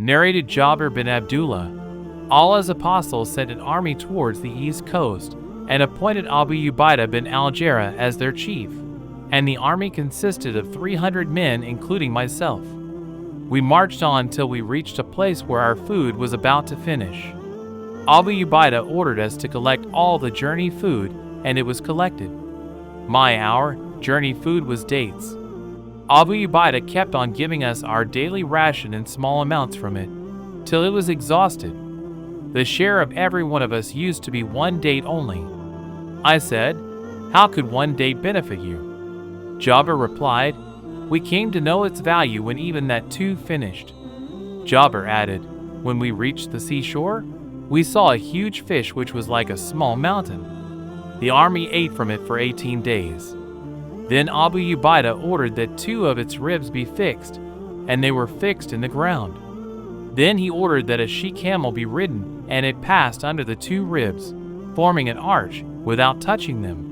Narrated Jabir bin Abdullah, Allah's apostle sent an army towards the east coast and appointed Abu Ubaidah bin al-Jarrah as their chief, and the army consisted of 300 men including myself. We marched on till we reached a place where our food was about to finish. Abu Ubaidah ordered us to collect all the journey food, and it was collected. Our journey food was dates. Abu Ubaidah kept on giving us our daily ration in small amounts from it, till it was exhausted. The share of every one of us used to be 1 date only. I said, "How could 1 date benefit you?" Jabir replied, "We came to know its value when even that 2 finished." Jabir added, "When we reached the seashore, we saw a huge fish which was like a small mountain. The army ate from it for 18 days. Then Abu Ubaidah ordered that 2 of its ribs be fixed, and they were fixed in the ground. Then he ordered that a she-camel be ridden, and it passed under the 2 ribs, forming an arch, without touching them.